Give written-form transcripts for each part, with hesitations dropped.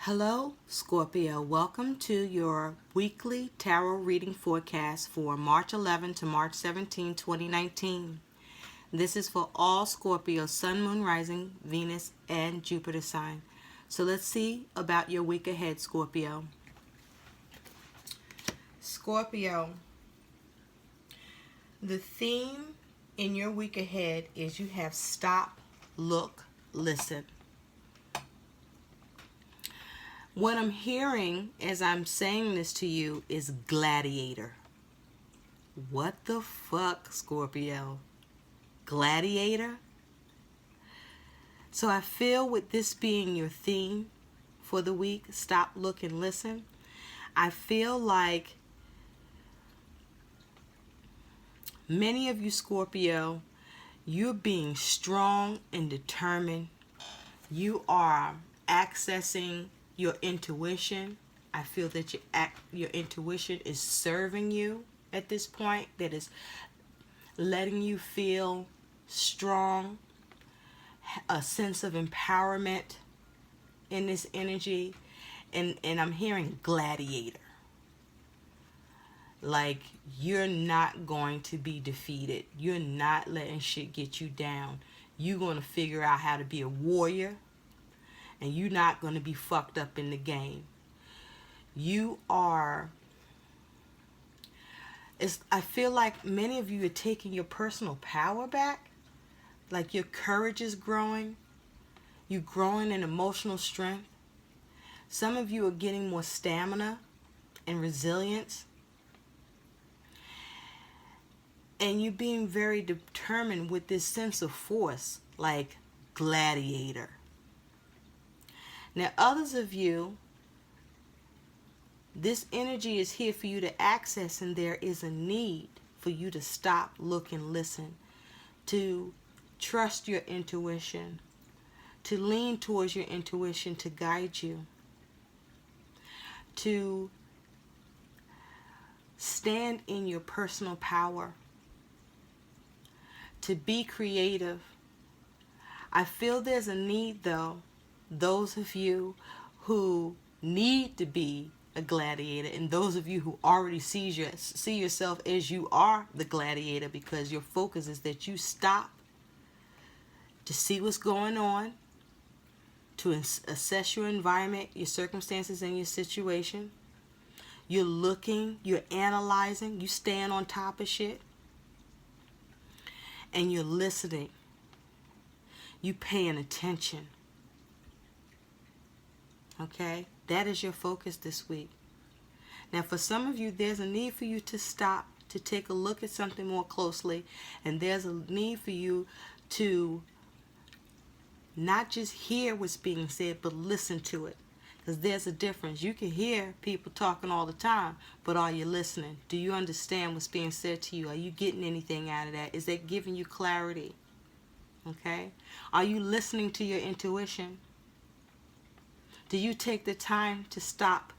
Hello, Scorpio. Welcome to your weekly tarot reading forecast for March 11 to March 17, 2019. This is for all Scorpio, Sun, Moon, Rising, Venus, and Jupiter sign. So let's see about your week ahead, Scorpio. Scorpio, the theme in your week ahead is you have stop, look, listen. What I'm hearing as I'm saying this to you is gladiator. What the fuck, Scorpio? Gladiator? So I feel with this being your theme for the week, stop, look, and listen, I feel like many of you, Scorpio, you're being strong and determined. You are accessing your intuition. I feel that your intuition is serving you at this point, that is letting you feel strong, a sense of empowerment in this energy. And I'm hearing gladiator. Like, you're not going to be defeated. You're not letting shit get you down. You're going to figure out how to be a warrior. And you're not going to be fucked up in the game. You are... I feel like many of you are taking your personal power back. Like your courage is growing. You're growing in emotional strength. Some of you are getting more stamina and resilience. And you're being very determined with this sense of force, like gladiator. Now, others of you, this energy is here for you to access, and there is a need for you to stop, look, and listen, to trust your intuition, to lean towards your intuition to guide you, to stand in your personal power, to be creative. I feel there's a need, though, those of you who need to be a gladiator, and those of you who already see yourself as you are the gladiator, because your focus is that you stop to see what's going on, to assess your environment, your circumstances, and your situation. You're looking, you're analyzing, you stand on top of shit, and you're listening. You paying attention. Okay? That is your focus this week. Now, for some of you, there's a need for you to stop, to take a look at something more closely. And there's a need for you to not just hear what's being said, but listen to it. Because there's a difference. You can hear people talking all the time, but are you listening? Do you understand what's being said to you? Are you getting anything out of that? Is that giving you clarity? Okay? Are you listening to your intuition? Do you take the time to stop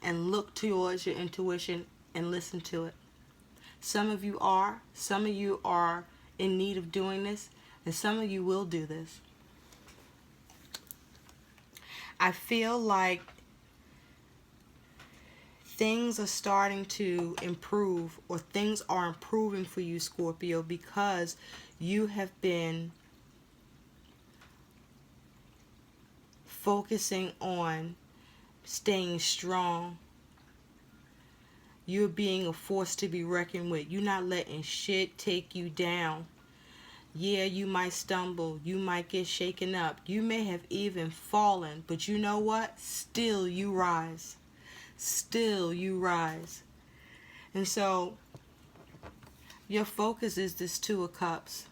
and look towards your intuition and listen to it? Some of you are. Some of you are in need of doing this, and some of you will do this. I feel like things are starting to improve, or things are improving for you, Scorpio, because you have been focusing on staying strong. You're being a force to be reckoned with. You're not letting shit take you down. Yeah, you might stumble. You might get shaken up. You may have even fallen. But you know what? Still you rise. Still you rise. And so your focus is this Two of Cups.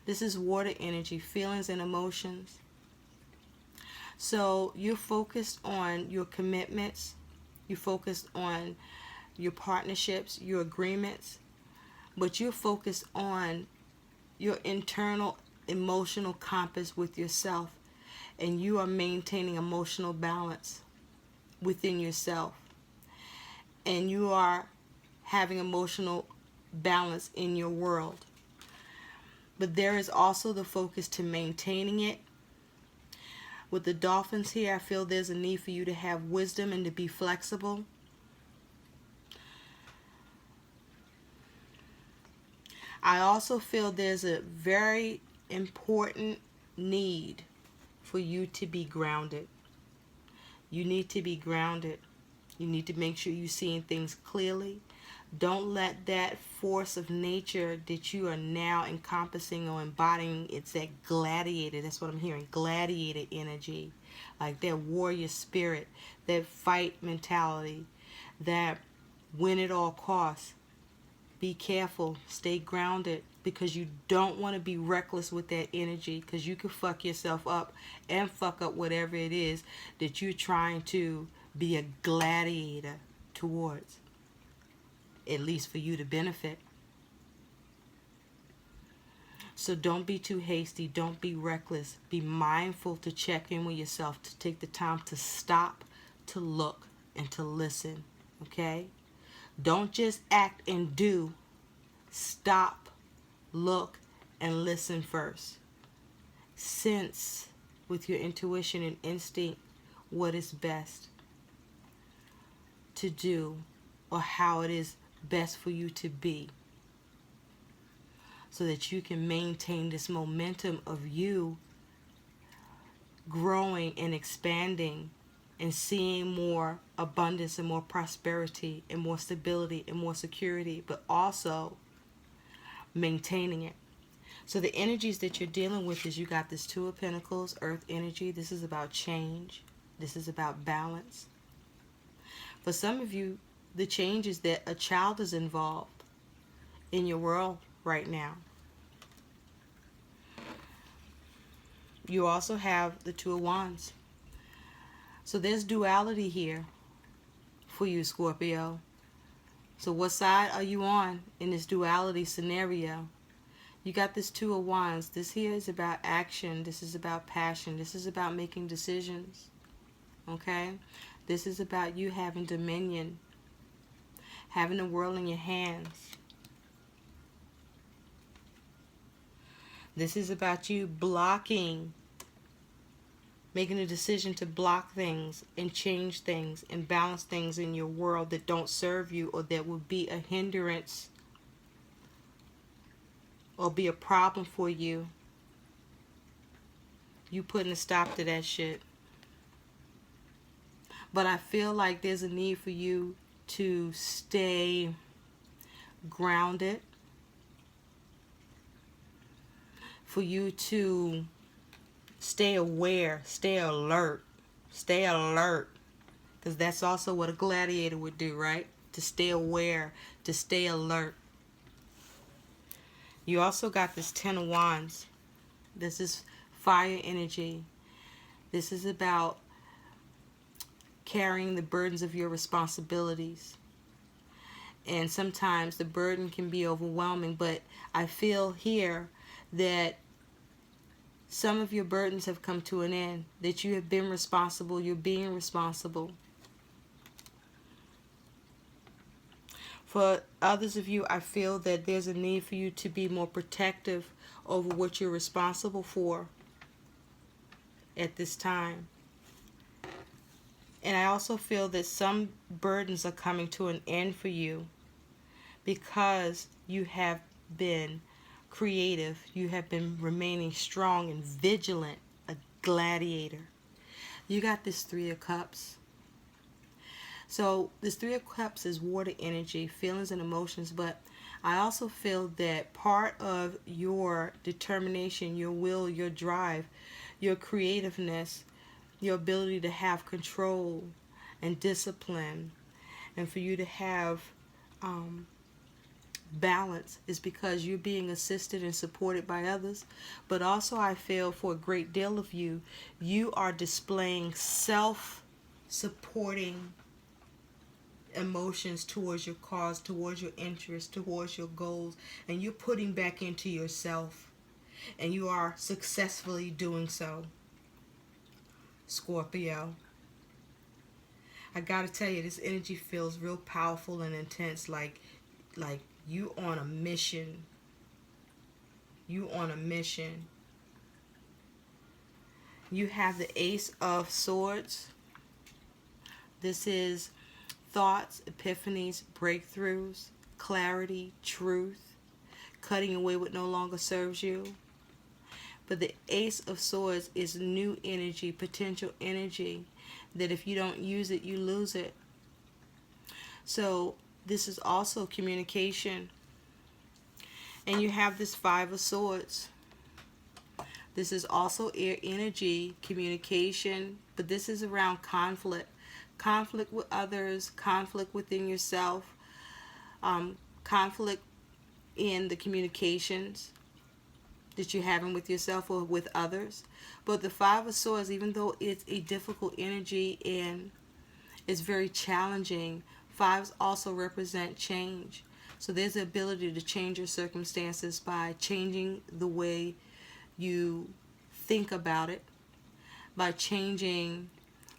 This is water energy, feelings and emotions. So you're focused on your commitments. You're focused on your partnerships, your agreements. But you're focused on your internal emotional compass with yourself. And you are maintaining emotional balance within yourself. And you are having emotional balance in your world. But there is also the focus to maintaining it, With the dolphins here, I feel there's a need for you to have wisdom and to be flexible. I also feel there's a very important need for you to be grounded. You need to be grounded. You need to make sure you're seeing things clearly. Don't let that force of nature that you are now encompassing or embodying, it's that gladiator, that's what I'm hearing, gladiator energy, like that warrior spirit, that fight mentality, that win at all costs. Be careful, stay grounded, because you don't want to be reckless with that energy, because you can fuck yourself up and fuck up whatever it is that you're trying to be a gladiator towards, at least for you to benefit. So don't be too hasty, don't be reckless. Be mindful to check in with yourself, to take the time to stop, to look, and to listen, okay? Don't just act and do. Stop, look, and listen first. Sense with your intuition and instinct what is best to do or how it is best for you to be, so that you can maintain this momentum of you growing and expanding and seeing more abundance and more prosperity and more stability and more security, but also maintaining it. So the energies that you're dealing with is, you got this Two of Pentacles, Earth energy. This is about change. This is about balance. For some of you, the change is that a child is involved in your world right now. You also have the Two of Wands. So there's duality here for you, Scorpio. So what side are you on in this duality scenario? You got this Two of Wands. This here is about action. This is about passion. This is about making decisions. Okay? This is about you having dominion, having the world in your hands. This is about you blocking, making a decision to block things and change things and balance things in your world that don't serve you, or that would be a hindrance or be a problem for you. You putting a stop to that shit. But I feel like there's a need for you to stay grounded, for you to stay aware, stay alert, because that's also what a gladiator would do, right? To stay aware, to stay alert. You also got this Ten of Wands. This is fire energy. This is about carrying the burdens of your responsibilities. And sometimes the burden can be overwhelming, but I feel here that some of your burdens have come to an end, that you have been responsible, you're being responsible. For others of you, I feel that there's a need for you to be more protective over what you're responsible for at this time. And I also feel that some burdens are coming to an end for you because you have been creative. You have been remaining strong and vigilant, a gladiator. You got this Three of Cups. So this Three of Cups is water energy, feelings and emotions, but I also feel that part of your determination, your will, your drive, your creativeness, your ability to have control and discipline, and for you to have balance, is because you're being assisted and supported by others. But also I feel for a great deal of you, you are displaying self-supporting emotions towards your cause, towards your interests, towards your goals, and you're putting back into yourself, and you are successfully doing so, Scorpio. I gotta tell you, this energy feels real powerful and intense, like you on a mission. You on a mission. You have the Ace of Swords. This is thoughts, epiphanies, breakthroughs, clarity, truth, cutting away what no longer serves you. But the Ace of Swords is new energy, potential energy, that if you don't use it, you lose it. So this is also communication. And you have this Five of Swords. This is also air energy, communication, but this is around conflict. Conflict with others, conflict within yourself, conflict in the communications that you're having with yourself or with others. But the Five of Swords, even though it's a difficult energy and it's very challenging, fives also represent change. So there's the ability to change your circumstances by changing the way you think about it, by changing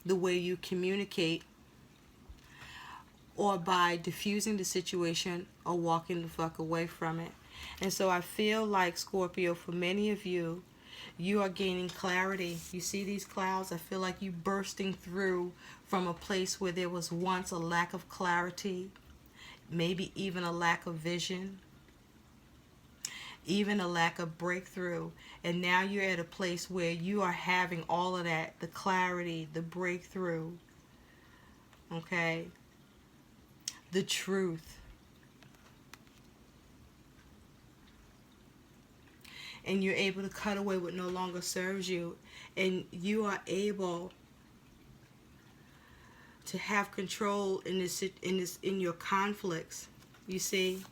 the way you communicate, or by diffusing the situation or walking the fuck away from it. And so I feel like, Scorpio, for many of you, you are gaining clarity. You see these clouds? I feel like you bursting through from a place where there was once a lack of clarity, maybe even a lack of vision, even a lack of breakthrough. And now you're at a place where you are having all of that, the clarity, the breakthrough, okay, the truth. And you're able to cut away what no longer serves you. And you are able to have control in your conflicts. You see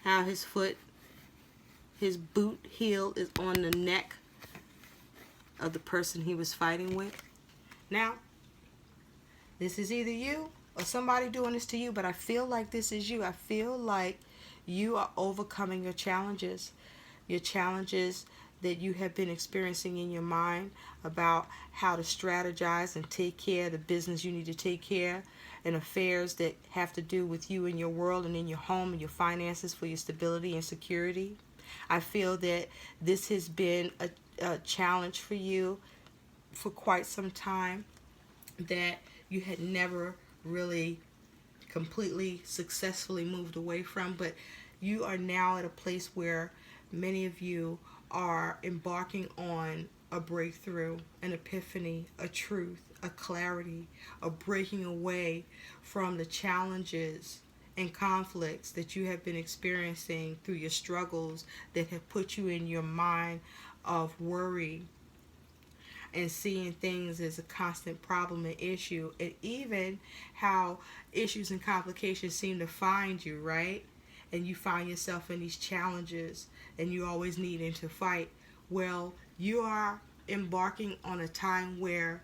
how his boot heel is on the neck of the person he was fighting with. Now, this is either you or somebody doing this to you, but I feel like this is you. I feel like you are overcoming your challenges that you have been experiencing in your mind about how to strategize and take care of the business you need to take care of, and affairs that have to do with you and your world and in your home and your finances for your stability and security. I feel that this has been a challenge for you for quite some time that you had never really completely successfully moved away from, but you are now at a place where many of you are embarking on a breakthrough, an epiphany, a truth, a clarity, a breaking away from the challenges and conflicts that you have been experiencing through your struggles that have put you in your mind of worry and seeing things as a constant problem and issue, and even how issues and complications seem to find you, right? And you find yourself in these challenges and you always needing to fight. Well, you are embarking on a time where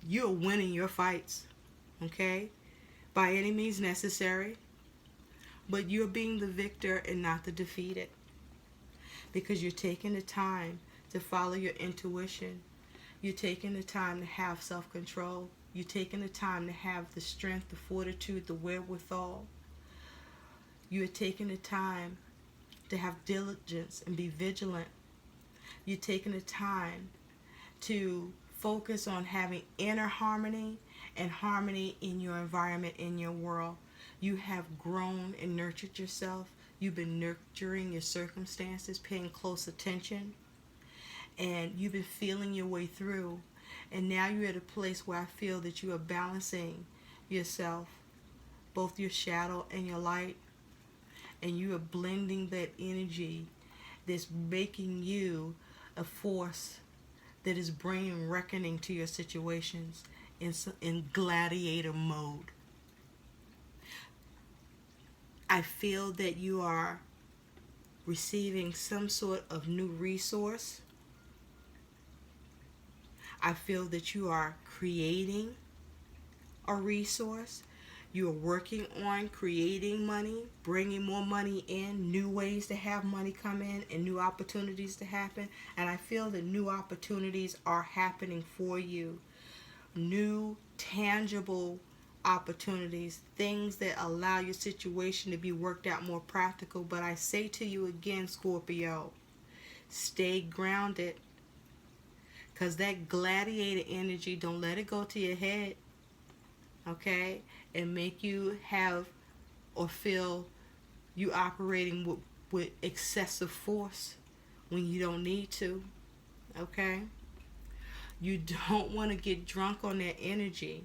you're winning your fights, okay? By any means necessary. But you're being the victor and not the defeated. Because you're taking the time to follow your intuition. You're taking the time to have self-control. You're taking the time to have the strength, the fortitude, the wherewithal. You're taking the time to have diligence and be vigilant. You're taking the time to focus on having inner harmony and harmony in your environment, in your world. You have grown and nurtured yourself. You've been nurturing your circumstances, paying close attention. And you've been feeling your way through. And now you're at a place where I feel that you are balancing yourself, both your shadow and your light. And you are blending that energy that's making you a force that is bringing reckoning to your situations in gladiator mode. I feel that you are receiving some sort of new resource. I feel that you are creating a resource. You are working on creating money, bringing more money in, new ways to have money come in, and new opportunities to happen. And I feel that new opportunities are happening for you. New, tangible opportunities, things that allow your situation to be worked out more practical. But I say to you again, Scorpio, stay grounded. Because that gladiator energy, don't let it go to your head, okay? And make you have or feel you operating with excessive force when you don't need to, okay? You don't want to get drunk on that energy,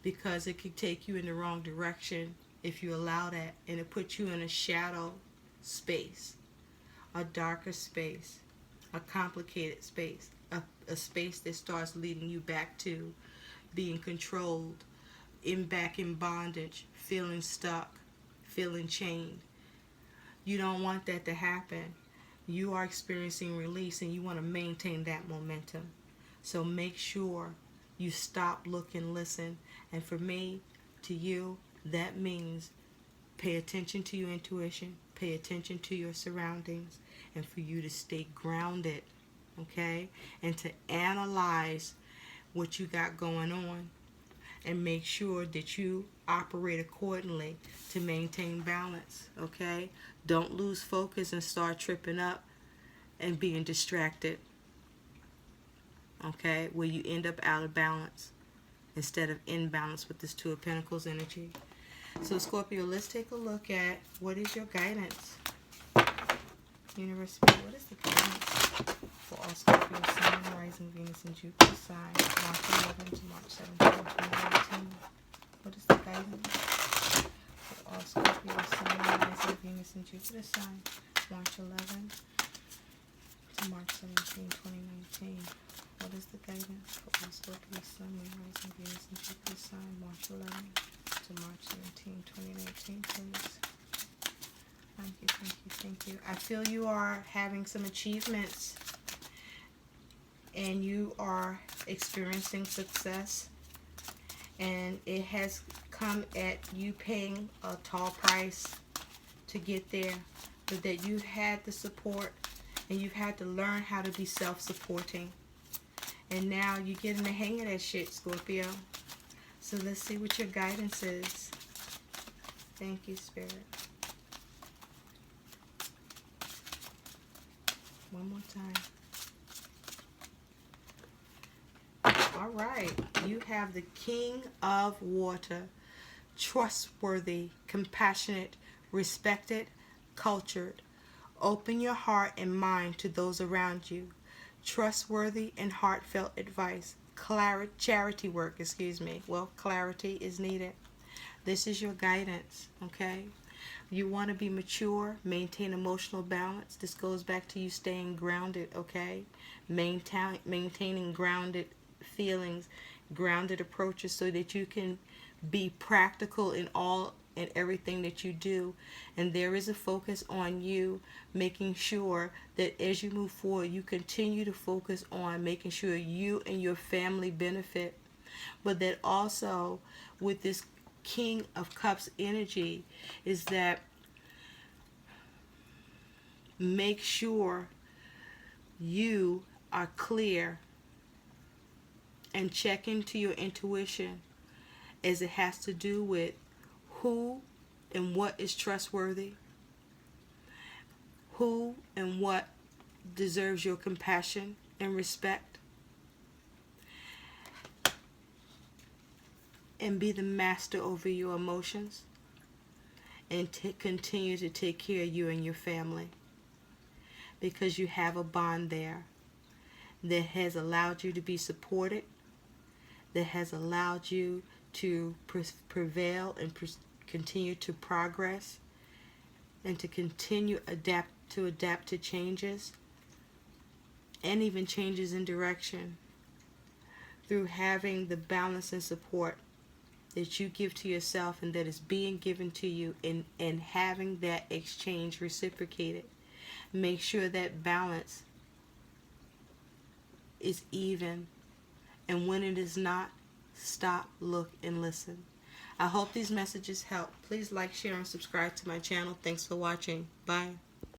because it could take you in the wrong direction if you allow that, and it puts you in a shadow space, a darker space, a complicated space, a space that starts leading you back to being controlled, back in bondage, feeling stuck, feeling chained. You don't want that to happen. You are experiencing release, and you want to maintain that momentum. So make sure you stop, look, and listen. And for me, to you, that means pay attention to your intuition, pay attention to your surroundings, and for you to stay grounded, okay? And to analyze what you got going on, and make sure that you operate accordingly to maintain balance, okay? Don't lose focus and start tripping up and being distracted, okay? Where you end up out of balance instead of in balance with this Two of Pentacles energy. So Scorpio, let's take a look at what is your guidance. Universe Spirit, what is the guidance for all Scorpio, Sun, Rising, Venus, and Jupiter signs, March 11 to March 17, 2019? What is the guidance for all Scorpio, Sun, Rising, Venus, and Jupiter signs, March 11 to March 17, 2019? What is the guidance for all Scorpio, Sun, Rising, Venus, and Jupiter signs, March 11 to March 17, 2019, please? Thank you, thank you, thank you. I feel you are having some achievements, and you are experiencing success, and it has come at you paying a tall price to get there, but that you've had the support, and you've had to learn how to be self-supporting, and now you're getting the hang of that shit, Scorpio. So let's see what your guidance is. Thank you, Spirit. One more time. All right. You have the King of Water. Trustworthy, compassionate, respected, cultured. Open your heart and mind to those around you. Trustworthy and heartfelt advice. Charity work, Well, clarity is needed. This is your guidance, okay? You want to be mature, maintain emotional balance. This goes back to you staying grounded, okay? Maintaining grounded feelings, grounded approaches, so that you can be practical in all and everything that you do. And there is a focus on you making sure that as you move forward, you continue to focus on making sure you and your family benefit. But that also, with this King of Cups energy, is that make sure you are clear and check into your intuition, as it has to do with who and what is trustworthy, who and what deserves your compassion and respect, and be the master over your emotions, and to continue to take care of you and your family, because you have a bond there that has allowed you to be supported, that has allowed you to prevail and continue to progress, and to continue adapt to changes, and even changes in direction, through having the balance and support that you give to yourself and that is being given to you, and having that exchange reciprocated. Make sure that balance is even, and when it is not, stop, look, and listen. I hope these messages help. Please like, share, and subscribe to my channel. Thanks for watching. Bye.